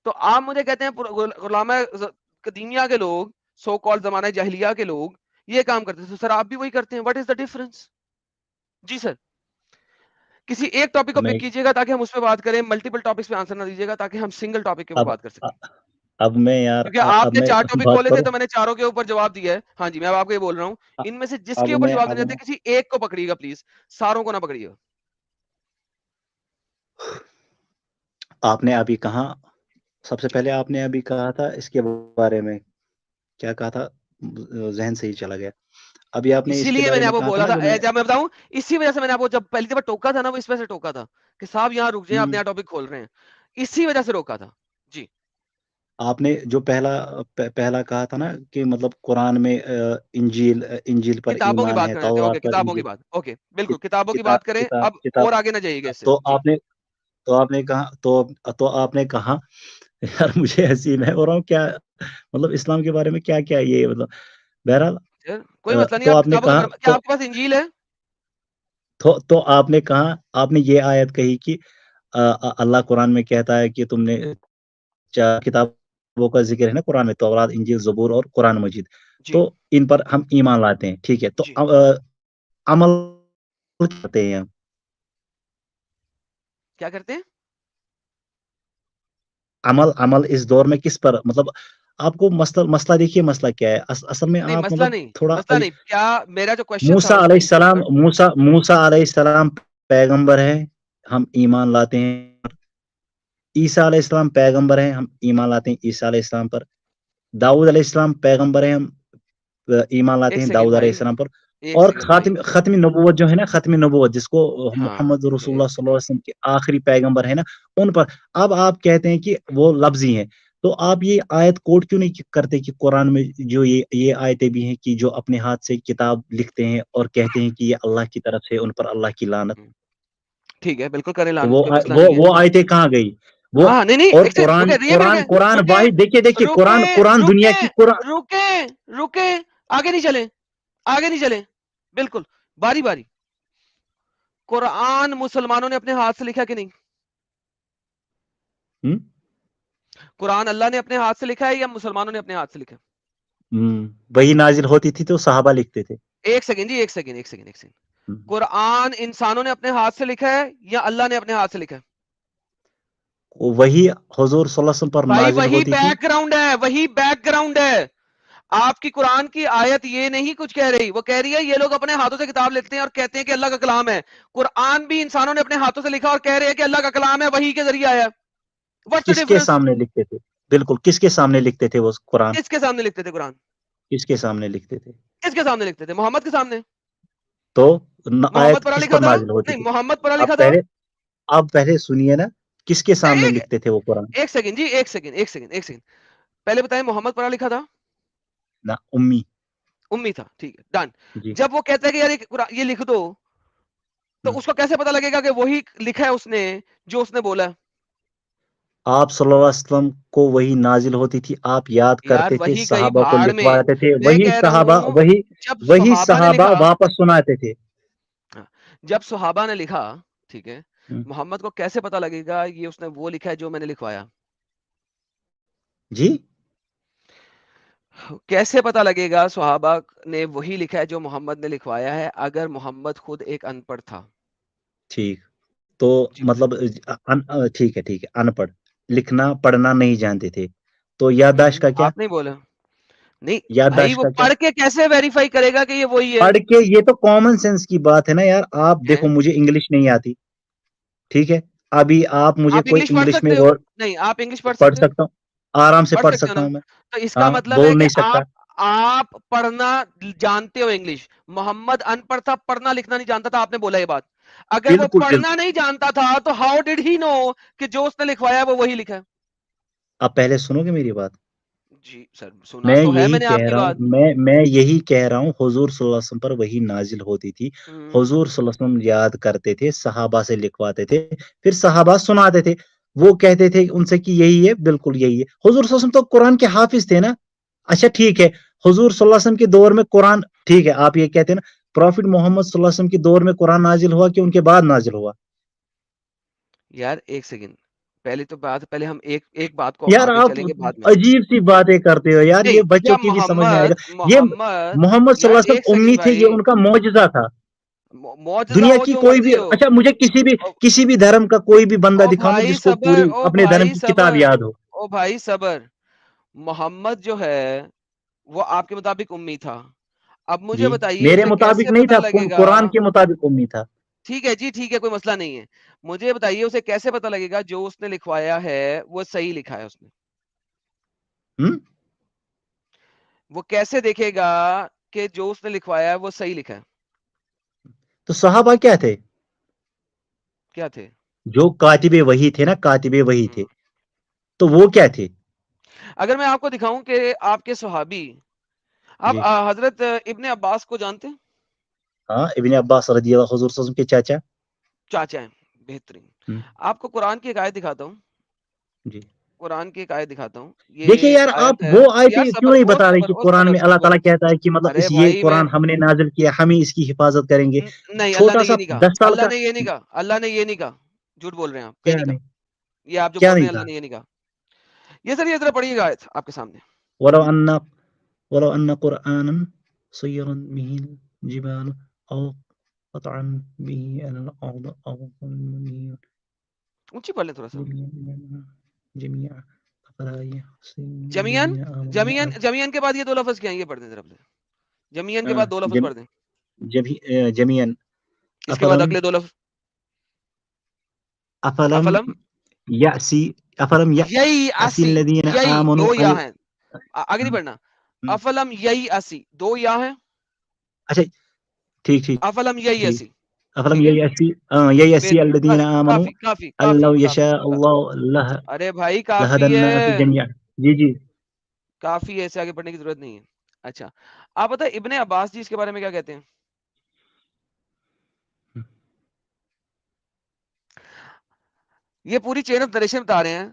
تو آپ مجھے کہتے ہیں علماء قدیمیہ کے لوگ سو کال زمانہ جاہلیہ کے لوگ یہ کام کرتے تھے، سر آپ بھی وہی کرتے ہیں. What is the difference? جی سر کسی ایک ٹاپک کو میں پک کیجیے گا تاکہ ہم اس پہ بات کریں، ملٹیپل ٹاپکس پہ آنسر نہ دیجیے گا تاکہ ہم سنگل ٹاپک کے اوپر اب بات کر سکیں. اب میں یار کیونکہ آپ اب نے میں 4 ٹاپک بات کھولے تھے کروں. تو میں نے چاروں کے اوپر جواب دیا ہے. ہاں جی میں اب آپ کو یہ بول رہا ہوں، ان میں سے جس کے اوپر جواب دینے دیتے کسی ایک کو پکڑیے گا پلیز، ساروں کو نہ پکڑیے گا. آپ نے ابھی کہا، سب سے پہلے آپ نے ابھی کہا تھا اس کے بارے میں کیا کہا تھا، ذہن سے ہی چلا گیا. ابھی آپ نے اسی اس کے لیے میں بارے نے میں آپ کو کہا تھا بولا نا تھا، جو میں جب میں بتاؤں اسی وجہ سے میں نے آپ کو جب پہلی دفعہ ٹوکا تھا نا، وہ اس وجہ سے ٹوکا تھا کہ صاحب یہاں رک جائیں، آپ نیا ٹاپک کھول رہے ہیں، اسی وجہ سے روکا تھا. جی آپ نے جو پہلا کہا تھا نا کہ مطلب قرآن میں انجیل پر کتابوں کی ایمان بات ہے، کرنا چاہتے ہیں، اوکے تورات پر کتابوں کی انجیل. بات، اوکے بالکل کتابوں کی کتاب بات کریں. کتاب اب کتاب اور آگے نہ جائیے گا اس سے. تو جی آپ نے کہا تو آپ نے کہا یار مجھے ہنسی میں ہو رہا ہوں کیا، مطلب اسلام کے بارے میں کیا کیا یہ مطلب. بہرحال کوئی مسئلہ نہیں، تو آپ آپ نے کتابوں کہا کی کیا آپ کے پاس انجیل ہے؟ تو آپ نے کہا، آپ نے یہ آیت کہی کہ اللہ قرآن میں کہتا ہے کہ تم نے 4 کتابوں کا ذکر ہے نا قرآن میں، تورات، انجیل، زبور اور قرآن مجید. جی تو ان پر ہم ایمان لاتے ہیں، ٹھیک ہے. تو جی عمل کرتے ہیں. کیا کرتے ہیں؟ عمل اس دور میں کس پر، مطلب آپ کو مسئلہ دیکھیے، مسئلہ کیا ہے اصل میں. نہیں آپ مسئلہ مطلب نہیں، تھوڑا مسئلہ نہیں، کیا میرا جو کوشچن تھا موسیٰ اس علیہ ٹائم کے السلام اوپر. موسیٰ علیہ السلام پیغمبر ہے، ہم ایمان لاتے ہیں. عیسیٰ علیہ السلام پیغمبر ہیں، ہم ایمان لاتے ہیں عیسیٰ علیہ السلام پر. داؤد علیہ السلام پیغمبر ہیں، ہم ایمان لاتے ایک ہیں سیکنڈ داؤد علیہ بھائی، السلام پر. ایک اور سیکنڈ بھائی. ختم نبوت جو ہے نا، ختم نبوت جس کو ہاں محمد رسول اللہ ایک صلی اللہ علیہ سیکنڈ. وسلم کے آخری پیغمبر ہے نا، ان پر. اب آپ کہتے ہیں کہ وہ لفظی ہیں، تو آپ یہ آیت کوٹ کیوں نہیں کرتے کہ قرآن میں جو یہ آیتیں بھی ہیں کہ جو اپنے ہاتھ سے کتاب لکھتے ہیں اور کہتے ہیں کہ یہ اللہ کی طرف سے، ان پر اللہ کی لعنت. ٹھیک ہے بالکل کریں تو لعنت، کوئی مسئلہ نہیں ہے. وہ آیتیں کہاں گئی وہ؟ ہاں نہیں نہیں اور ایک سیکنڈ رکے، قرآن رکے واحد، دیکھیے رکے قرآن دنیا رکے کی قرآن. رکے رکے آگے نہیں چلیں، آگے نہیں چلیں، بالکل باری باری. قرآن مسلمانوں نے اپنے ہاتھ سے لکھا کہ نہیں؟ قرآن اللہ نے اپنے ہاتھ سے لکھا ہے یا مسلمانوں نے اپنے ہاتھ سے لکھا ہے؟ وہی نازل ہوتی تھی تو صحابہ لکھتے تھے. ایک سیکنڈ جی، ایک سیکنڈ ایک سیکنڈ ایک سیکنڈ. قرآن انسانوں نے اپنے ہاتھ سے لکھا ہے یا اللہ نے اپنے ہاتھ سے لکھا ہے؟ وہی حضور صلی اللہ علیہ وسلم پر بھائی نازل وہی ہوتی تھی. بیک گراؤنڈ ہے، وہی بیک گراؤنڈ ہے. آپ کی قرآن کی آیت یہ نہیں کچھ کہہ رہی، وہ کہہ رہی ہے یہ لوگ اپنے ہاتھوں سے کتاب لیتے ہیں اور کہتے ہیں کہ اللہ کا کلام ہے. قرآن بھی انسانوں نے اپنے ہاتھوں سے لکھا اور کہہ رہے ہیں کہ اللہ کا کلام ہے، وہی کے ذریعے آیا. واٹس دا کس کے ڈفرنس؟ سامنے لکھتے تھے؟ بالکل کس کے سامنے لکھتے تھے وہ قرآن؟ کس کے سامنے لکھتے تھے قرآن؟ کس کے سامنے لکھتے تھے؟ کس کے سامنے لکھتے تھے؟ محمد کے سامنے. تو محمد آیت پڑھا کس لکھا پر تھا؟ نازل ہوتی نہیں تھی؟ محمد پڑھا آپ لکھا تھا. پہلے آپ پہلے سنیے نا، کس کے سامنے ایک لکھتے تھے وہ قرآن؟ ایک سیکنڈ جی، ایک سیکنڈ ایک سیکنڈ ایک سیکنڈ. پہلے بتائیں محمد پڑھا لکھا تھا؟ نہ امی. امی تھا، ٹھیک ہے ڈن. جی. جب وہ کہتا ہے کہ یار یہ لکھ دو، تو اس کو کیسے پتا لگے گا کہ وہی لکھا ہے اس نے جو اس نے بولا؟ آپ صلی اللہ علیہ وسلم کو وہی نازل ہوتی تھی، آپ یاد یار کرتے تھے، وہی گئی صحابہ کو بھاڑ میں. لکھواتے تھے، میں کہہ رہا ہوں جب صحابہ نے صحابہ لکھا، واپس سناتے تھے. جب صحابہ نے لکھا ٹھیک ہے، ہم، محمد کو کیسے پتا لگے گا یہ اس نے وہ لکھا ہے جو میں نے لکھوایا؟ جی. کیسے پتا لگے گا صحابہ نے وہی لکھا ہے جو محمد نے لکھوایا ہے اگر محمد خود ایک ان پڑھ تھا؟ ٹھیک. تو جی مطلب ٹھیک ہے ان پڑھ، لکھنا پڑھنا نہیں جانتے تھے، تو یادداشت کا کیا؟ آپ نہیں بولا. نہیں بھائی یادداشت وہ کا کیا؟ پڑھ کے کیسے ویریفائی کرے گا کہ یہ وہی ہے؟ پڑھ کے، یہ تو کامن سینس کی بات ہے نا یار. آپ ہیں؟ دیکھو مجھے انگلش نہیں آتی، ٹھیک ہے. ابھی آپ مجھے کوئی پڑھ انگلش میں سکتے ہو؟ ورڈ نہیں آپ انگلش پڑھ سکتے ہو؟ سکتا ہوں، آرام سے پڑھ پڑھ سکتے ہو سکتا نا؟ ہوں میں. تو اس کا ہاں، مطلب ہے بول کہ نہیں سکتا. آپ پڑھنا جانتے ہو انگلش. محمد ان پڑھ تھا، پڑھنا لکھنا نہیں جانتا تھا، آپ نے بولا یہ بات. اگر وہ بالکل پڑھنا بالکل. نہیں جانتا تھا تو ہاؤ ڈڈ ہی نو کہ جو اس نے لکھوایا وہ وہی لکھا ہے؟ اب پہلے سنو گے میری بات. جی سر سنا تو ہے میں نے آپ کی بات. میں یہی کہہ رہا ہوں، حضور صلی اللہ علیہ وسلم پر وہی نازل ہوتی تھی. حضور صلی اللہ علیہ وسلم یاد کرتے تھے، صحابہ سے لکھواتے تھے، پھر صحابہ سناتے تھے. وہ کہتے تھے ان سے کہ یہی ہے، بالکل یہی ہے. حضور صلی اللہ علیہ وسلم تو قرآن کے حافظ تھے نا. اچھا ٹھیک ہے، حضور صلی اللہ علیہ وسلم کے دور میں قرآن، ٹھیک ہے آپ یہ کہتے ہیں نا پروفٹ محمد صلی اللہ علیہ وسلم کے دور میں قرآن نازل ہوا کہ ان کے بعد نازل ہوا؟ یار ایک سیکنڈ، پہلے تو بات، پہلے ہم ایک بات کو یار آگے آپ چلیں گے بعد میں. عجیب سی باتیں کرتے ہو یار, نہیں یہ بچوں یا کی بھی سمجھ میں آئے گا. یہ محمد محمد صلی یار اللہ علیہ ایک وسلم امی سیکنڈ تھے, بھائی, یہ ان کا معجزہ تھا. معجزہ دنیا ہو کی جو کوئی بھی, مرضی ہو. اچھا مجھے کسی بھی دھرم کا کوئی بھی بندہ او دکھاؤ نا بھائی جس کو صبر, پوری او اپنے دھرم بھائی کی کتاب صبر, یاد ہو. او بھائی صبر. محمد جو ہے وہ آپ کے مطابق امی تھا. اب مجھے جی بتائیے میرے اسے مطابق کیسے نہیں پتا تھا, لگے گا. قرآن کے مطابق امی تھا. ٹھیک ہے جی, ٹھیک ہے, کوئی مسئلہ نہیں ہے. مجھے بتائیے اسے کیسے پتا لگے گا جو اس نے لکھوایا ہے وہ صحیح لکھا ہے اس نے. ہم؟ وہ کیسے دیکھے گا کہ جو اس نے لکھوایا ہے وہ صحیح لکھا ہے. تو صحابہ کیا تھے؟ کیا تھے؟ جو کاتب وحی تھے نا, کاتب وحی ہم. تھے, تو وہ کیا تھے؟ اگر میں آپ کو دکھاؤں کہ آپ کے صحابی, آپ جی حضرت ابن عباس کو جانتے ہیں؟ ہاں, ابن عباس رضی اللہ, حضور صلی اللہ علیہ وسلم کے چاچا. چاچا ہیں, بہترین. ہم، آپ کو قرآن کی ایک آیت دکھاتا ہوں, جی قرآن کی ایک آیت دکھاتا ہوں. دیکھیے یہ یار, آپ آیت ہے, وہ یا آیتیں کیوں صبر, نہیں اور بتا رہے صبر, کہ اور قرآن صبر, میں اللہ صبر. تعالیٰ کہتا ہے کہ مطلب ارے یہ بھائی میں, قرآن ہم نے نازل کیا, ہم ہی اس کی حفاظت کریں گے. نہیں اللہ نے چھوٹا یہ سا نہیں کہا, 10 سال اللہ کا نے یہ نہیں کہا, اللہ نے یہ نہیں کہا, جھوٹ بول رہے ہیں آپ, کہیں کیا نہیں کہا. نہیں, یہ آپ جو کیا بول رہے نہیں ہیں اللہ کہا. نے یہ نہیں کہا. یہ سر, یہ ذرا پڑھیے گا آیت آپ کے سامنے. ولو ان ولو ان قرآنا سيرت به الجبال او قطعا به الارض او به اونچی پڑھ لیں تھوڑا سا. جميعا فلا يحسن جمین, الذين آمنوا جمین کے بعد یہ دو لفظ کیا ہیں, یہ پڑھ دیں طرف سے. جمین کے بعد دو لفظ پڑھ دیں. جميعا اس کے بعد افلم اگلے دو لفظ. افلم افلم, يأسي افلم یہی يأسي اسی, الذين یہی آمنوا دو یا ہیں, آگے نہیں پڑھنا. م- افلم یہی اسی, دو یا ہیں. اچھا ٹھیک ٹھیک افلم یہی ٹھیک. اسی. افلم ٹھیک ہے, يأسي بہترین, الذين بس آمنوا کافی کافی أن کافی لو کافی يشاء کافی. الله ارے بھائی لهدى کافی الناس ہے, جميعا. جی جی کافی ہے, ایسے آگے پڑھنے کی ضرورت نہیں ہے. اچھا, آپ بتائیں ابن عباس جی اس کے بارے میں کیا کہتے ہیں؟ یہ پوری چین آف نریشن بتا رہے ہیں.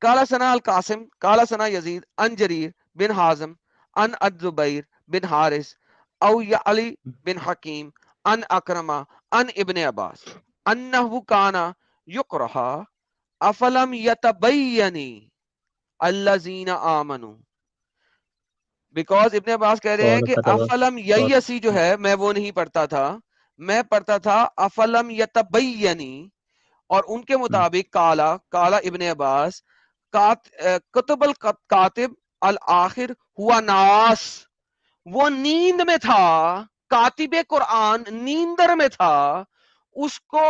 کالا ثنا القاسم, کالا ثنا یزید, ان جریر بن حازم, ان الزبیر بن حارث, او یا علی بن حکیم, ان اکرما, ان ابن عباس, انہو کانا یقرہا افلم یتبینی الذین آمنوا. بیکاز ابن عباس کہہ رہے ہیں قال کہ كتب افلم ییسی جو ہے میں وہ نہیں پڑھتا تھا, میں پڑھتا تھا افلم یتبینی. اور ان کے مطابق کالا, کالا ابن عباس, کتب الکاتب الآخر ہوا ناس, وہ نیند میں تھا, کاتب قرآن نیندر میں تھا, اس کو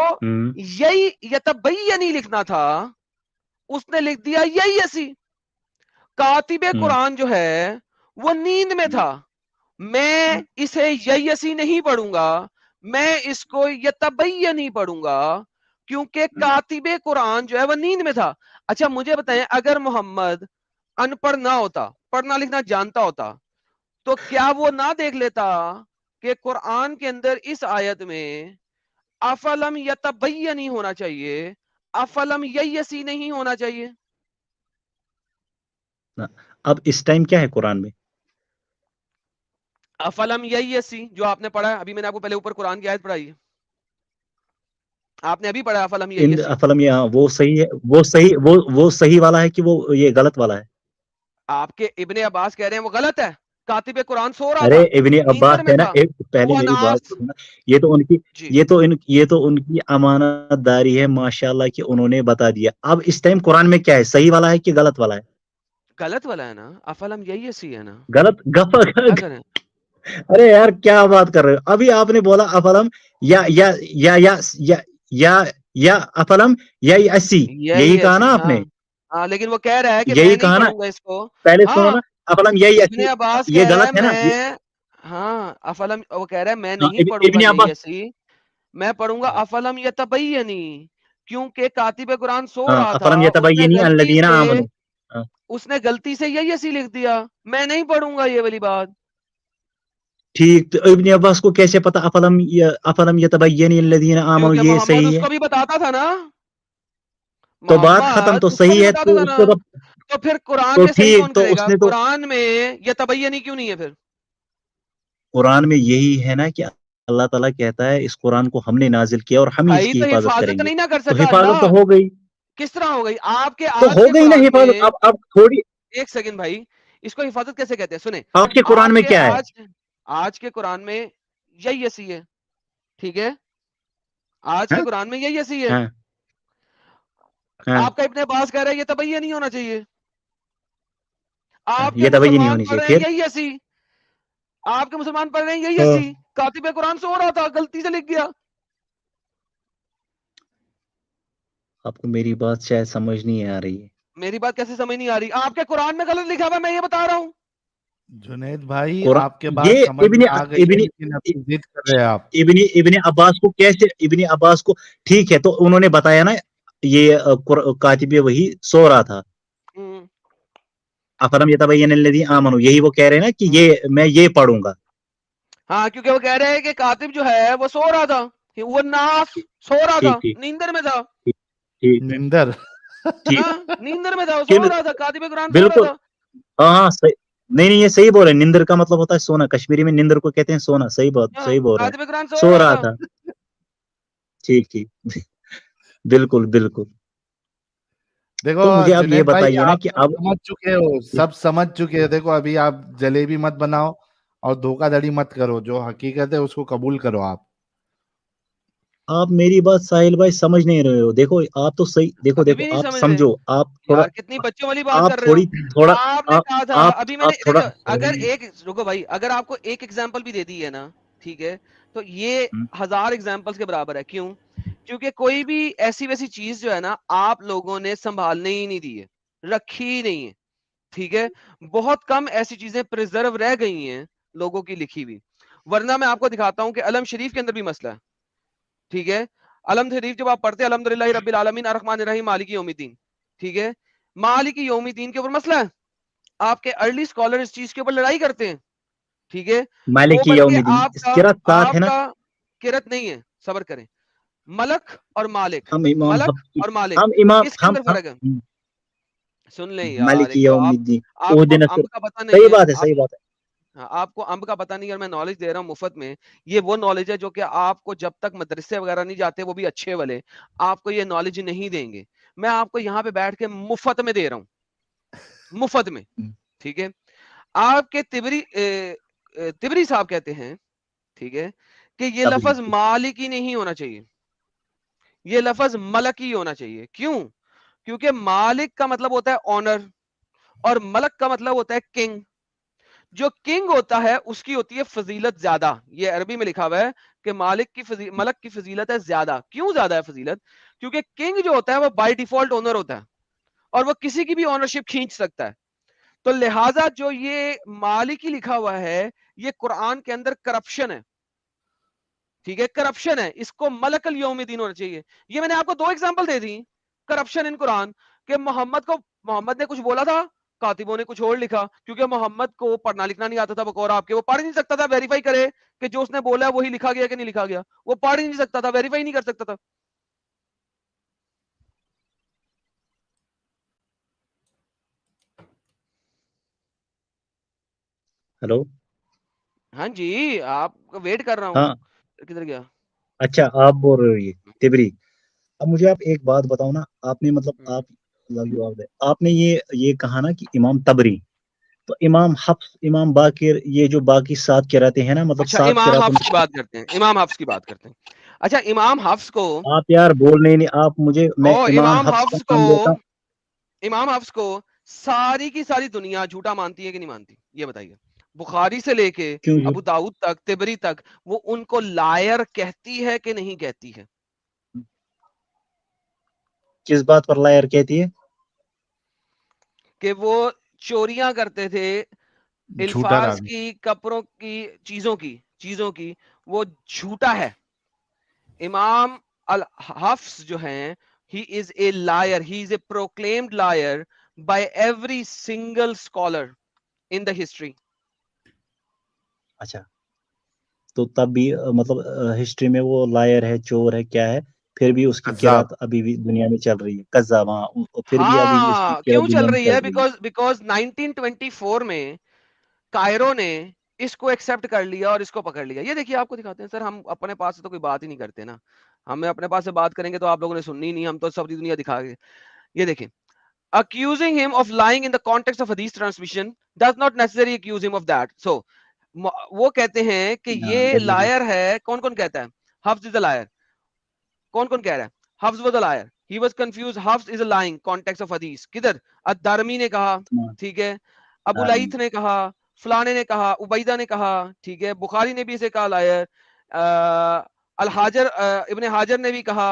یہی یتبینی لکھنا تھا, اس نے لکھ دیا یہی اسی. کاتب قرآن جو ہے وہ نیند میں تھا, میں اسے یسی نہیں پڑھوں گا, میں اس کو یتبینی پڑھوں گا, کیونکہ کاتب قرآن جو ہے وہ نیند میں تھا. اچھا مجھے بتائیں, اگر محمد ان پڑھ نہ ہوتا, پڑھنا لکھنا جانتا ہوتا, تو کیا وہ نہ دیکھ لیتا کہ قرآن کے اندر اس آیت میں افلم یتبینی ہونا چاہیے, افلم یسی نہیں ہونا چاہیے. اب اس ٹائم کیا ہے قرآن میں؟ افلم یسی جو آپ نے پڑھا ہے ابھی, میں نے آپ کو پہلے اوپر قرآن کی آیت پڑھائی ہے, آپ نے ابھی پڑھا افلم یسی. افلم یہاں وہ صحیح ہے, وہ صحیح والا ہے کہ وہ یہ غلط والا ہے؟ آپ کے ابن عباس کہہ رہے ہیں وہ غلط ہے, کاتب قرآن سو رہا ارے تھا, ابن عباس نیندر میں ہے نا, تھا, ایک پہلے ہوا میری بات ناس. سننا. یہ تو ان کی جی یہ تو ان کی امانت داری ہے ماشاءاللہ کہ انہوں نے بتا دیا. اب اس ٹائم قرآن میں کیا ہے, صحیح والا ہے کہ غلط والا ہے؟ غلط والا ہے نا, افلم یسی ہے نا, غلط گفا. کیا کریں. ارے یار کیا بات کر رہے ہو, ابھی آپ نے بولا افلم یا افلم یا اسی, یہی یہی کہا ایسی, نا آپ ہاں نے, ہاں, لیکن وہ کہہ رہا ہے کہ میں یہی نہیں کہا نا. پڑھوں گا اس کو. پہلے سنو ہاں, نا, افلم یہی ابن اسی, عباس یہ کہہ رہا ہے غلط ہے نا. میں, ہاں افلم, وہ کہہ رہا ہے میں نہیں پڑھوں گا ابن یہی عباس ایسی, میں پڑھوں گا افلم یتبینی, کیونکہ کاتب قرآن سو ہاں رہا تھا, افلم اس نے یتبینی غلطی الذین سے, آمنوا. ہاں اس نے غلطی سے یہی ایسی لکھ دیا, میں نہیں پڑھوں گا یہ والی بات. ٹھیک, تو ابن عباس کو کیسے پتا افلم یتبینی الذین آمنوا کیونکہ یہ محمد صحیح اس ہے؟ کو بھی بتاتا تھا نا, تو بات ختم, محمد تو اس کو بھی صحیح ہے بتاتا تو تھا اس نا, کو تو پھر قرآن تو میں صحیح ٹھیک, کون تو کرے اس گا, نے تو قرآن میں یتبینی کیوں نہیں ہے پھر؟ قرآن میں یہی ہے نا کہ اللہ تعالیٰ کہتا ہے اس قرآن کو ہم نے نازل کیا اور ہم ہی اس بھائی کی تو حفاظت کریں حفاظت گے, نہیں نہ کر تو سکا حفاظت تو اللہ, ہو گئی. کس طرح ہو گئی آپ کے تو آج ہو کے گئی نا قرآن حفاظت. میں؟ اب تھوڑی ایک سیکنڈ بھائی، اس کو حفاظت کیسے کہتے ہیں؟ سنیں، آپ کے قرآن آپ میں کے کیا ہے؟ آج کے قرآن میں یہی اسی ہے، ٹھیک ہے، آج ہاں کے قرآن میں یہی اسی ہے. ہاں ہاں آپ کا ابن عباس کہہ رہا ہے یہ تبیہ نہیں ہونا چاہیے، آپ کے یہ توجہ نہیں مسلمان ہونی پڑھ چاہیے. رہے ہیں پھر یہی اسی، آپ کے مسلمان پڑھ رہے ہیں یہی ہاں. اسی، کاتب قرآن سو رہا تھا غلطی سے لکھ گیا. آپ کو میری بات شاید سمجھ نہیں آ رہی ہے. میری بات کیسے سمجھ نہیں آ رہی؟ آپ کے قرآن میں غلط لکھا ہوا ہے، میں یہ بتا رہا ہوں. جنید بھائی قرآن آپ کے بات یہ سمجھ ابن میں آ گئی ہے ابن لیکن ابھی ضد کر رہے ہیں آپ. ابن عباس کو کیسے، ابن عباس کو ٹھیک ہے تو انہوں نے بتایا نا یہ کاتب وہی سو رہا تھا. ہوں، افلم یتبین الذی آمنوا، یہی وہ کہہ رہے ہیں نا کہ یہ میں یہ پڑھوں گا. ہاں، کیونکہ وہ کہہ رہے ہیں کہ کاتب جو ہے وہ سو رہا تھا، وہ ناس سو رہا تھا، ٹھیک ٹھیک نیندر میں تھا. ٹھیک ٹھیک نندر. ٹھیک. ہاں، نیندر میں تھا، وہ کہ سو رہا تھا، کاتب قرآن سو رہا بالکل تھا. ہاں ہاں صحیح. نہیں نہیں یہ صحیح بول رہے ہیں. نندر کا مطلب ہوتا ہے سونا. کشمیری میں نندر کو کہتے ہیں سونا. صحیح بات ہاں، صحیح بول رہے کاتب ہیں. قرآن سو رہا رہا تھا. تھا. ٹھیک ٹھیک. بالکل بالکل. دیکھو تو مجھے اب یہ جنید بھائی بتائیے نا آپ کہ سب اب سمجھ چکے ہو، سب سمجھ چکے ہو. دیکھو ابھی آپ جلیبی مت بناؤ اور دھوکہ دھڑی مت کرو، جو حقیقت ہے اس کو قبول کرو. آپ میری بات ساحل بھائی سمجھ نہیں رہے ہو. دیکھو آپ تو صحیح، دیکھو ابھی دیکھو بھی نہیں آپ سمجھ رہے سمجھو. آپ تھوڑا، یار، کتنی بچوں والی بات آپ کر رہے ہو. تھوڑی تھوڑا آپ نے کہا تھا ابھی میں نے آپ تھوڑا دیکھو، اگر ایک رکو بھائی، اگر آپ کو ایک ایگزامپل بھی دے دی ہے نا، ٹھیک ہے، تو یہ 1000 ایگزامپلس کے برابر ہے. کیوں؟ کیونکہ کوئی بھی ایسی ویسی چیز جو ہے نا آپ لوگوں نے سنبھالنے ہی نہیں دی ہے، رکھی ہی نہیں ہے، ٹھیک ہے. بہت کم ایسی چیزیں پریزرو رہ گئی ہیں لوگوں کی لکھی ہوئی، ورنہ میں آپ کو دکھاتا ہوں کہ علم شریف کے اندر بھی مسئلہ ہے، ٹھیک ہے. علم شریف جب آپ پڑھتے ہیں الحمدللہ رب العالمین الرحمن الرحیم مالک یوم الدین، ٹھیک ہے، مالک یوم الدین کے اوپر مسئلہ ہے. آپ کے ارلی اسکالر اس چیز کے اوپر لڑائی کرتے ہیں، ٹھیک ہے. وہ مالک یوم بلکہ الدین آپ اس کا قرات ساتھ ہے نا. کرت نہیں ہے، صبر کریں. ملک اور مالک، ہم امام ملک حفص کی، اور مالک، ہم امام کس کے اندر فرق ہے؟ ہم سن لیں یار، مالک ایک تو یوم الدین آپ کو اہدنا. امب کا پتہ نہیں صحیح ہے، بات ہے صحیح بات ہے. آپ کو امب کا پتہ نہیں ہے، اور میں نالج دے رہا ہوں مفت میں. یہ وہ نالج ہے جو کہ آپ کو جب تک مدرسے وغیرہ نہیں جاتے، وہ بھی اچھے والے، آپ کو یہ نالج نہیں دیں گے. میں آپ کو یہاں پہ بیٹھ کے مفت میں دے رہا ہوں، مفت میں، ٹھیک ہے. آپ کے تبری صاحب کہتے ہیں، ٹھیک ہے، کہ یہ تبری لفظ مالک ہی نہیں ہونا چاہیے، یہ لفظ ملک ہی ہونا چاہیے. کیوں؟ کیونکہ مالک کا مطلب ہوتا ہے آنر، اور ملک کا مطلب ہوتا ہے کنگ. جو کنگ ہوتا ہے اس کی ہوتی ہے فضیلت زیادہ. یہ عربی میں لکھا ہوا ہے کہ ملک کی فضیلت ہے زیادہ. کیوں زیادہ ہے فضیلت؟ کیونکہ کنگ جو ہوتا ہے وہ بائی ڈیفالٹ اونر ہوتا ہے، اور وہ کسی کی بھی اونرشپ کھینچ سکتا ہے. تو لہٰذا جو یہ مالک ہی لکھا ہوا ہے، یہ قرآن کے اندر کرپشن ہے، ٹھیک ہے، کرپشن ہے. اس کو ملک الیوم الدین ہونا چاہیے. یہ میں نے آپ کو 2 ایگزامپل دے دی کرپشن ان قرآن، کہ محمد نے کچھ بولا تھا، کاتبوں نے کچھ اور لکھا. کیونکہ محمد کو پڑھنا لکھنا نہیں آتا تھا بقور آپ کے، وہ پڑھ نہیں سکتا تھا ویریفائی کرے کہ جو اس نے بولا ہے وہی لکھا گیا کہ نہیں لکھا گیا. وہ پڑھ ہی نہیں سکتا تھا، ویریفائی نہیں کر سکتا تھا. ہلو. ہاں جی، آپ کا ویٹ کر رہا ہوں. ہاں کدھر گیا؟ اچھا آپ بول رہے ہو یہ تبری. اب مجھے آپ ایک بات بتاؤ نا. آپ نے مطلب آپ نے یہ کہا نا کہ امام تبری، تو امام حفص، امام باقر، یہ جو باقی 7 قراتیں ہیں نا، مطلب اچھا 7 امام قراتوں حفص میں. کی بات کرتے ہیں، امام حفص کی بات کرتے ہیں. اچھا امام حفص کو، آپ یار بول نہیں آپ مجھے، میں امام حفص کا نام لیتا ہوں. امام حفص کو ساری کی ساری دنیا جھوٹا مانتی ہے کہ نہیں مانتی؟ یہ بتائیے. بخاری سے لے کے کیوں ابو داؤد تک، تبری تک، وہ ان کو لائر کہتی ہے کہ نہیں کہتی ہے؟ کس بات پر لائر کہتی ہے؟ کہ وہ چوریاں کرتے تھے جھوٹا الفاظ راوی. کی، کپڑوں کی، چیزوں کی. وہ جھوٹا ہے. امام الحفظ جو ہیں، he is a liar, he is a proclaimed liar by every single scholar in the history. اچھا تو تب بھی مطلب ہسٹری میں وہ لائر ہے، چور ہے، کیا ہے، پھر بھی اس کی عذاب. قرات ابھی بھی دنیا میں چل رہی ہے. قذاب. ہاں پھر بھی ابھی اس کی ہاں، قرات کیوں چل دنیا میں رہی چل ہے؟ رہی ہے. بیکاز 1924 میں کائرو نے اس کو ایکسپٹ کر لیا اور اس کو پکڑ لیا. یہ دیکھیے آپ کو دکھاتے ہیں. سر ہم اپنے پاس سے تو کوئی بات ہی نہیں کرتے نا، ہمیں اپنے پاس سے بات کریں گے تو آپ لوگوں نے سننی نہیں, ہم تو سب دنیا دکھا گے. یہ دیکھیں, accusing him of lying in the context of hadith transmission does not necessarily accuse him of that. So وہ کہتے ہیں کہ یہ لائر ہے. کون کون کہتا ہے حفظ is a liar؟ کون کون کہہ رہا ہے حفظ was a liar؟ he was confused. حفظ is a lying context of hadith. کدھر؟ الدارمی نے کہا, ٹھیک ہے, ابو لیث نے کہا, فلانے نے کہا, عبیدہ نے کہا, ٹھیک ہے, بخاری نے بھی اسے کہا لائر, الحاجر ابن حاجر نے بھی کہا,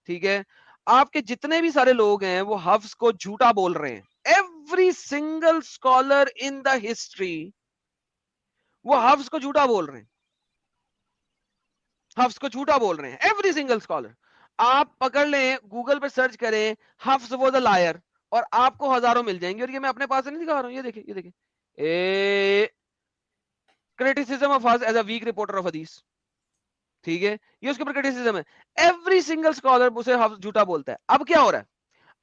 ٹھیک ہے. آپ کے جتنے بھی سارے لوگ ہیں وہ حفظ کو جھوٹا بول رہے ہیں. Every single scholar in the history وہ حفظ کو جھوٹا بول رہے ہیں, حفظ کو جھوٹا بول رہے ہیں. ایوری سنگل اسکالر, آپ پکڑ لیں, گوگل پہ سرچ کریں حفظ واز اے لائر, اور آپ کو ہزاروں مل جائیں گے. اور یہ میں اپنے پاس سے نہیں دکھا رہا ہوں, یہ دیکھیں, یہ دیکھیں, criticism of us as a weak reporter of hadith, ٹھیک ہے, یہ اس کے اوپر criticism ہے. ایوری سنگل اسکالر اسے حفظ جھوٹا بولتا ہے. اب کیا ہو رہا ہے,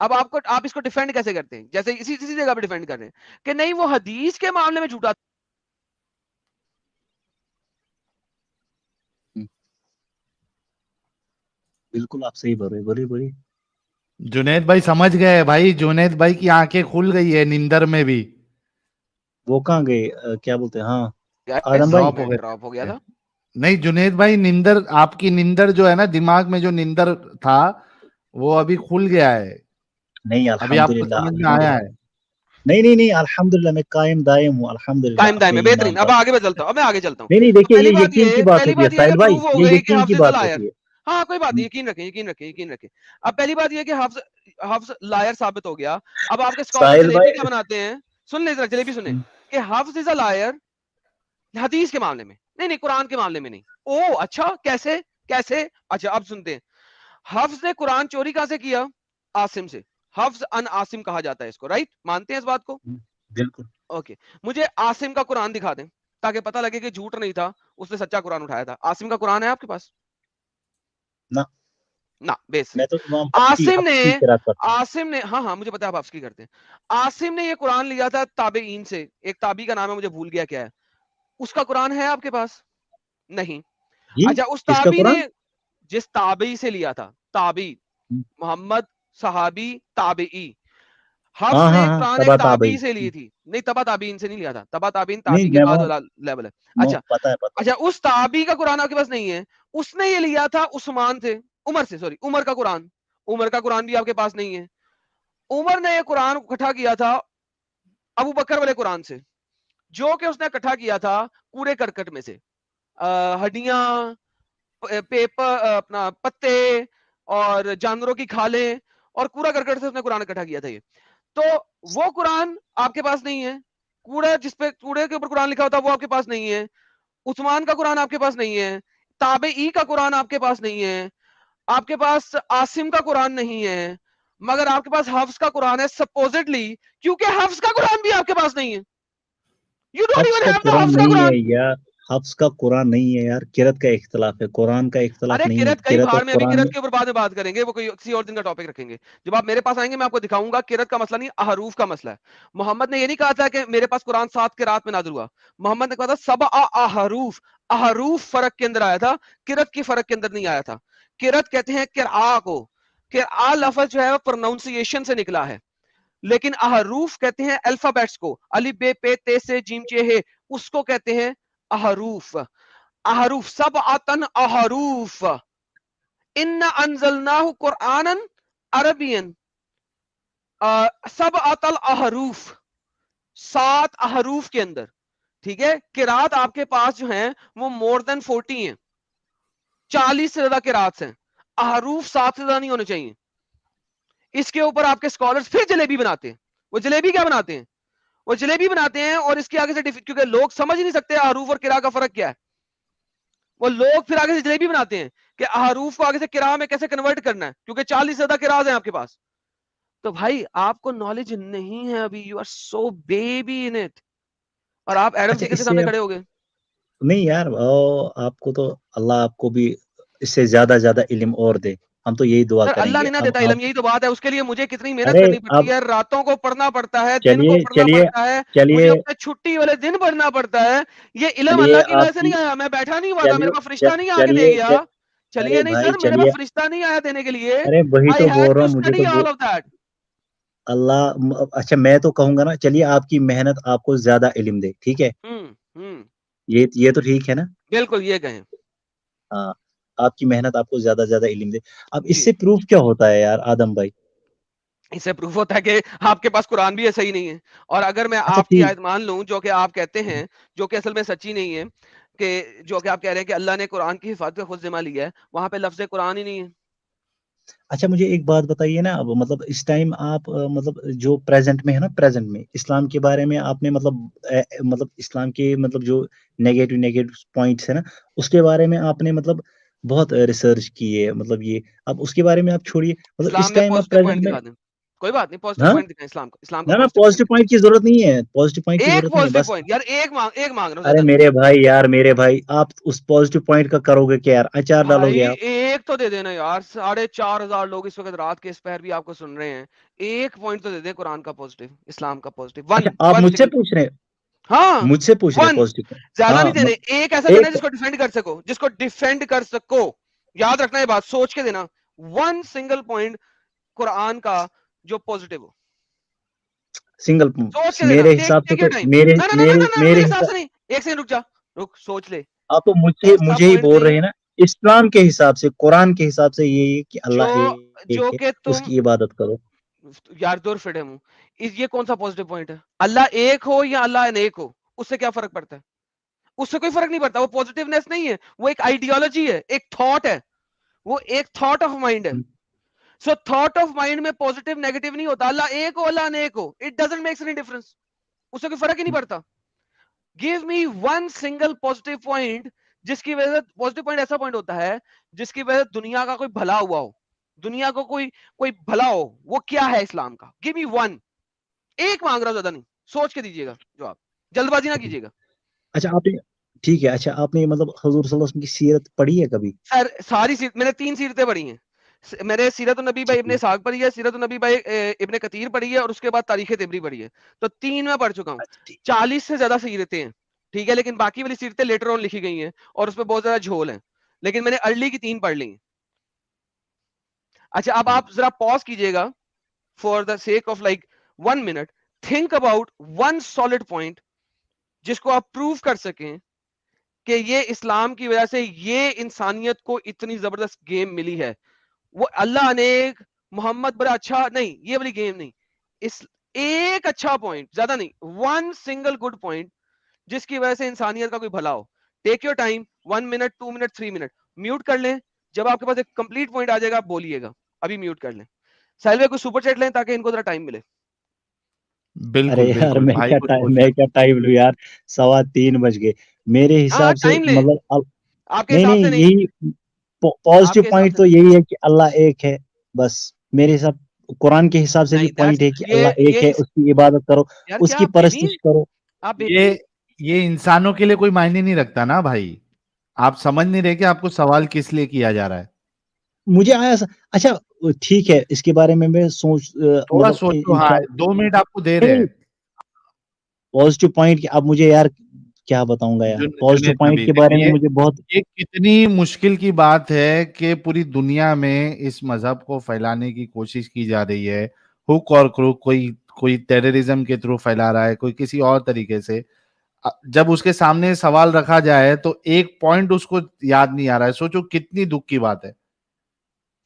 اب آپ اس کو ڈیفینڈ کیسے کرتے ہیں؟ جیسے اسی جگہ پہ ڈیفینڈ کر رہے ہیں کہ نہیں وہ حدیث کے معاملے میں جھوٹا. بالکل آپ صحیح بول رہے, بولیے. جنید بھائی سمجھ گئے بھائی, جنید بھائی کی آنکھیں کھل گئی ہے نندر میں بھی. وہ کہاں گئے, کیا بولتے ہیں, ہاں آدم بھائی ڈراپ ہو گیا تھا. نہیں جنید بھائی, نندر, آپ کی نندر جو ہے نا, دماغ میں جو نندر تھا وہ ابھی کھل گیا ہے. نہیں ابھی آپ کو الحمدللہ, سمجھ میں آیا ہے. نہیں الحمدللہ میں قائم دائم ہوں الحمدللہ. قائم دائم ہے, بہترین. اب آگے چلتا ہوں, اب میں آگے چلتا ہوں. نہیں دیکھیے, پہلی یہ بات یقین کی بات ہوتی ہے یہ ساحل بھائی, پروو ہو یہ گئی کہ یقین کی حفظ بات لائر. ہوتی ہے. ہاں کوئی بات نہیں, یقین رکھیں. اب پہلی بات یہ کہ حفظ لائر ثابت ہو گیا. اب آپ کے اسکالر ساحل جلیبی بھائی کیا بناتے ہیں, سن لیں ذرا, جلیبی سنیں, کہ حفظ از اے لائر حدیث کے معاملے میں, نہیں قرآن کے معاملے میں نہیں. او اچھا, کیسے؟ اچھا اب سنتے ہیں. حفظ نے قرآن چوری کہاں سے کیا؟ عاصم سے. حفظ ان عاصم کہا جاتا ہے اس کو, رائٹ؟ مانتے ہیں اس بات کو؟ بالکل. اوکے, مجھے عاصم کا قرآن دکھا دیں تاکہ پتہ لگے کہ جھوٹ نہیں تھا, اس نے سچا قرآن اٹھایا تھا. عاصم کا قرآن ہے آپ کے پاس؟ نہ بیس. میں تو عاصم عاصم نے ہاں مجھے پتا ہے آپ حفظ کی کرتے ہیں. عاصم نے یہ قرآن لیا تھا تابعین سے. ایک تابعی کا نام ہے, مجھے بھول گیا کیا ہے, اس کا قرآن ہے آپ کے پاس؟ نہیں. اچھا, اس تابعی نے جس تابعی سے لیا تھا, تابعی محمد صحابی تابعی, حفظ نے قرآن ایک تابعی سے لی تھی. نہیں, تبا تابعین سے نہیں لیا تھا. تبا تابعین تابعی کے بعد والا لیول ہے. اچھا اس تابعی کا قرآن آپ کے پاس نہیں ہے. اس نے یہ لیا تھا عثمان سے, عمر کا قرآن. عمر کا قرآن بھی آپ کے پاس نہیں ہے. عمر نے یہ قرآن اکٹھا کیا تھا ابو بکر والے قرآن سے, جو کہ اس نے اکٹھا کیا تھا کوڑے کرکٹ میں سے, ہڈیاں, پیپر, اپنا پتے اور جانوروں کی کھالیں اور کوڑا کرکٹ سے اس نے قرآن اکٹھا کیا تھا. یہ تو وہ قرآن آپ کے پاس نہیں ہے. جس پہ کوڑے کے اوپر قرآن لکھا ہوتا وہ آپ کے پاس نہیں ہے. عثمان کا قرآن آپ کے پاس نہیں ہے. تابعی کا قرآن آپ کے پاس نہیں ہے. آپ کے پاس عاصم کا قرآن نہیں ہے. مگر آپ کے پاس حفظ کا قرآن ہے سپوزٹلی, کیونکہ حفظ کا قرآن بھی آپ کے پاس نہیں ہے. You don't even have the حفظ کا قرآن. یار حفظ کا قرآن نہیں ہے یار, قرأت کا اختلاف ہے, قرآن کا اختلاف نہیں ہے. قرأت کئی بھاڑ میں, ابھی قرأت کے اوپر بعد میں بات کریں گے, وہ کوئی کسی اور دن کا ٹاپک رکھیں گے. جب آپ میرے پاس آئیں گے میں آپ کو دکھاؤں گا قرأت کا مسئلہ نہیں, احروف کا مسئلہ ہے. محمد نے یہ نہیں کہا تھا کہ میرے پاس قرآن 7 قرات میں نازل ہوا. محمد نے کہا تھا سبع احروف, احروف فرق کے اندر آیا تھا, قرأت کی فرق کے اندر نہیں آیا تھا. قرأت کہتے ہیں قرآ کو, قرآ لفظ جو ہے وہ پروناؤنسیشن سے نکلا ہے, لیکن احروف کہتے ہیں الفابیٹس کو, الف بے پے تے سے جیم چے ہے, اس کو کہتے ہیں احروف. احروف سبعۃ احروف, ان انزلناہ قرآنا عربیا, سبعۃ الاحروف, 7 احروف کے اندر, ٹھیک ہے. قرات آپ کے پاس جو ہیں وہ مور دین 40 ہیں, 40 سے زیادہ قرات ہیں. احروف 7 سے زیادہ نہیں ہونے چاہیے. اس کے اوپر آپ کے اسکالرز پھر جلیبی بناتے ہیں. وہ جلیبی کیا بناتے ہیں, وہ جلیبی بناتے ہیں اور اس کے آگے سے کیونکہ لوگ سمجھ نہیں سکتے احروف اور قرا کا فرق کیا ہے, وہ لوگ پھر آگے سے جلیبی بناتے ہیں کہ احروف کو آگے سے قرا میں کیسے کنورٹ کرنا ہے, کیونکہ 40 سے زیادہ قراءات ہیں آپ کے پاس. تو بھائی آپ کو نالج نہیں ہے ابھی, you are so baby in it, اور آپ ایڈم سیکر کے سامنے کھڑے ہو گئے. نہیں یار, آپ کو تو اللہ آپ کو بھی اس سے زیادہ علم اور دے, ہم تو یہی دعا کریں اللہ گے. نہیں نہ دیتا علم, یہی تو بات ہے. اس کے لیے مجھے کتنی محنت ارے کرنی پڑتی اب ہے, راتوں کو پڑھنا پڑتا ہے, دن کو پڑھنا پڑتا ہے, مجھے اپنے چھٹی والے دن پڑھنا پڑتا ہے. یہ علم اللہ کی وجہ سے نہیں آیا, میں بیٹھا نہیں ہوا تھا, میرے پاس فرشتہ نہیں آ کے دے گیا. چلیے نہیں بھائی سر میرے چلیے، پاس فرشتہ نہیں آیا دینے کے لیے, ارے وہی I تو بول had رہا to ہوں، مجھے study تو all of that. اچھا میں تو کہوں گا نا، چلیے آپ کی محنت آپ کو زیادہ علم دے، ٹھیک ہے، یہ تو ٹھیک ہے نا، بالکل یہ کہیں ہاں آپ کی محنت آپ کو زیادہ زیادہ علم دے. اب اس جی. سے پروف کیا ہوتا ہے یار آدم بھائی؟ اس سے پروف ہوتا ہے کہ آپ کے پاس قرآن بھی صحیح نہیں ہے. اور اگر میں اچھا آپ کی ٹھیک، آیت مان لوں جو کہ آپ کہتے ہیں, جو کہ اصل میں سچی نہیں ہے, کہ جو کہ آپ کہہ رہے ہیں کہ اللہ نے قرآن کی حفاظت کا خود ذمہ لیا ہے, وہاں پہ لفظ قرآن ہی نہیں ہے. اچھا مجھے ایک بات بتائیے نا، اب مطلب اس ٹائم آپ مطلب جو پریزنٹ میں ہے نا، پریزنٹ میں اسلام کے بارے میں آپ نے مطلب اسلام کے مطلب جو نیگیٹو پوائنٹس ہے نا، اس کے بارے میں آپ نے مطلب بہت ریسرچ کی ہے، مطلب یہ اب اس کے بارے میں آپ چھوڑیے، مطلب اس اسلام میں ٹائم آپ پازیٹیو پریزنٹ پوائنٹ میں، دکھا دیں, کوئی بات نہیں, پازیٹیو ہاں پوائنٹ دکھائیں اسلام کا, اسلام کا نہ پازیٹیو پازیٹیو پوائنٹ پوائنٹ کی ضرورت نہیں ہے، پازیٹیو پوائنٹ کی دکھائیں. ایک ضرورت نہیں ہے پازیٹیو بس. پوائنٹ یار, ایک مانگ رہا ہوں, ارے زیادہ نہیں. میرے بھائی آپ اس پازیٹیو پوائنٹ کا کرو گے کیا یار، اچار ڈالو بھائی گے آپ؟ ایک تو دے دینا یار, 4,500 لوگ اس وقت رات کے اس پہر بھی آپ کو سن رہے ہیں, ایک پوائنٹ تو دے دیں قرآن کا پازیٹیو, اسلام کا پازیٹیو, اچھا ون آپ ون مجھ سے سنگل پوائنٹ. پوچھ رہے ہیں، ہاں مجھ سے پوچھ رہے ہیں ون, پازیٹیو پوائنٹ؟ زیادہ نہیں ہاں دینے, ایک ایسا دینا ایک جس کو ڈیفینڈ کر سکو, جس کو ڈیفینڈ کر سکو. یاد رکھنا یہ بات, سوچ کے دینا, ون سنگل پوائنٹ قرآن کا جو پازیٹیو ہو, سنگل سوچ کے دینا. میرے ٹیک حساب سے یور تو ٹائم. میرے نہ میرے میرے میرے حساب حساب، سے نہیں, ایک سیکنڈ رک جا, رک سوچ لے. آپ تو ایسا مجھے ہی پوائنٹ بول نہیں رہے ہیں نا، اسلام کے حساب سے، قرآن کے حساب سے یہ ہے کہ جو اللہ جو ایک ہے، کہ اس تم کی عبادت کرو. یار دور فٹے ہوں, یہ کون سا پازیٹیو پوائنٹ ہے؟ اللہ ایک ہو یا اللہ انیک ہو, اس سے کیا فرق پڑتا ہے؟ اس سے کوئی فرق نہیں پڑتا. وہ پازیٹیونیس نہیں ہے, وہ ایک آئیڈیالوجی ہے, ایک تھاٹ ہے, وہ ایک تھاٹ آف مائنڈ ہے. سو تھاٹ آف مائنڈ میں پازیٹیو نیگیٹو نہیں ہوتا. اللہ ایک ہو, اللہ انیک ہو, it doesn't makes any difference, اس سے کوئی فرق ہی نہیں پڑتا. Give me one single positive point جس کی وجہ سے, پازیٹیو پوائنٹ ایسا پوائنٹ ہوتا ہے جس کی وجہ سے دنیا کا کوئی بھلا ہوا ہو, دنیا کو کوئی بھلا ہو. وہ کیا ہے اسلام کا؟ Give me one. ایک مانگ رہا ہوں, زیادہ نہیں. سوچ کے دیجیے گا جواب, جلد بازی نہ کیجیے گا. اچھا آپ نے، ٹھیک ہے، اچھا آپ نے مطلب حضور صلی اللہ علیہ وسلم کی سیرت پڑھی ہے کبھی؟ سر ساری میں نے 3 سیرتیں پڑھی ہیں. میں نے سیرت النبی بھائی ابن اسحاق پڑھی ہے, سیرت النبی بھائی ابن کثیر پڑھی ہے, اور اس کے بعد تاریخ طبری پڑھی ہے. تو 3 میں پڑھ چکا ہوں. 40 سے زیادہ سیرتیں ہیں, ٹھیک ہے, لیکن باقی والی سیرتیں لیٹر آن لکھی گئی ہیں اور اس پہ بہت زیادہ جھول ہیں, لیکن میں نے ارلی کی 3 پڑھ لی ہیں. اچھا اب آپ ذرا پاز کیجئے گا for the sake of like 1 minute, think about one solid point جس کو آپ پروف کر سکیں کہ یہ اسلام کی وجہ سے یہ انسانیت کو اتنی زبردست گیم ملی ہے. وہ اللہ انیک, محمد بڑا اچھا نہیں, یہ والی گیم نہیں. اس ایک اچھا پوائنٹ, زیادہ نہیں, ون سنگل گڈ پوائنٹ جس کی وجہ سے انسانیت کا کوئی بھلا ہو. Take your time, 1 minute, 2 minute, 3 minute, mute کر لیں. جب آپ کے پاس ایک کمپلیٹ پوائنٹ آ جائے گا آپ بولیے گا, ابھی میوٹ کر لیں. ساحل بھائی کوئی سپر چیٹ لیں تاکہ ان کو ذرا ٹائم ملے. ارے بالکل یار بالکل بھائی کچھ پوچھ میں کیا ٹائم لوں یار، 3:15 بج گئے میرے ہاں حساب سے. ٹائم لیں, مطلب آپ کے نہیں حساب سے نہیں, یہی آپ پازیٹیو کے حساب پوائنٹ سے تو نہیں. یہی ہے کہ اللہ ایک ہے بس. میرے حساب قرآن کے حساب سے بھی نہیں پوائنٹ ہے کہ اللہ ایک یہ ہے، اس کی عبادت کرو، یار اس کیا کی آپ بےدین, پرستش کرو. آپ یہ انسانوں کے لیے کوئی معنی نہیں رکھتا نا بھائی. آپ سمجھ نہیں رہے کہ آپ کو سوال کس لیے کیا جا رہا ہے. مجھے آیا اچھا ٹھیک ہے، اس کے بارے میں سوچ تھوڑا مطلب سوچو, ہاں 2 منٹ آپ کو دے رہے ہیں. پازیٹیو پوائنٹ اب مجھے یار کیا بتاؤں گا یار، پازیٹیو جنید پوائنٹ نبی کے بارے میں دیکھیے, مجھے بہت. یہ کتنی مشکل کی بات ہے کہ پوری دنیا میں اس مذہب کو پھیلانے کی کوشش کی جا رہی ہے. ہک اور کروک, کوئی ٹیررزم کے تھرو پھیلا رہا ہے, کوئی کسی اور طریقے سے. جب اس کے سامنے سوال رکھا جائے تو ایک پوائنٹ اس کو یاد نہیں آ رہا ہے. سوچو کتنی دکھ کی بات ہے.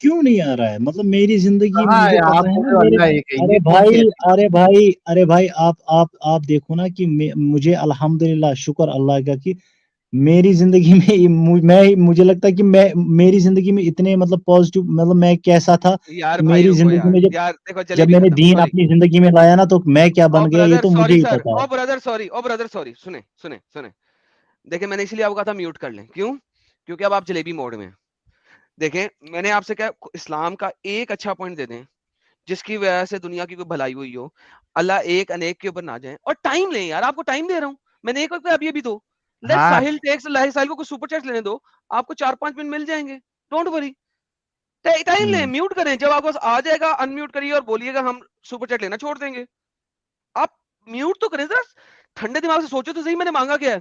کیوں نہیں آ رہا ہے؟ مطلب میری زندگی میں کہاں مجھے ہے آپ پتا ہے بول نا رہے ہو میرے. اللہ ایک ہے, ارے یہ کون سی بھائی ایسی بات؟ ارے بھائی ارے بھائی آپ دیکھو نا کہ مجھے الحمدللہ شکر اللہ کا کہ میری زندگی میں مجھے لگتا ہے کہ میری زندگی میں اتنے مطلب پازیٹیو، مطلب میں کیسا تھا یار کہ بھائی میری رکو زندگی یار, میں یار دیکھو جب جلیبی میں نے ختم, دین سوری. اپنی زندگی میں لایا نا تو میں کیا او بن گیا یہ بردر تو مجھے سوری ہی سر, پتا ہے. او بردر سوری, او بردر سوری, سنیں. دیکھیں میں نے اس لیے آپ کو کہا تھا میوٹ کر لیں, کیوں؟ کیونکہ اب آپ جلیبی موڈ میں ہیں. دیکھیں میں نے آپ سے کہا اسلام کا ایک اچھا پوائنٹ دے دیں جس کی وجہ سے دنیا کی کوئی بھلائی ہوئی ہو, اللہ ایک انیک کے اوپر نہ جائیں, اور ٹائم لیں یار, آپ کو ٹائم دے رہا ہوں میں نے, ایک وقت ابھی دو. لیٹ ہاں ساحل ٹیکس, ساحل کو کچھ سپر چیٹ لینے دو, آپ کو 4-5 منٹ مل جائیں گے, ڈونٹ وری. ٹائم لیں, میوٹ کریں, جب آپ کو آ جائے گا ان میوٹ کریے اور بولیے گا, ہم سپر چیٹ لینا چھوڑ دیں گے. آپ میوٹ تو کریں ذرا, ٹھنڈے دماغ سے سوچو تو صحیح میں نے مانگا کیا ہے.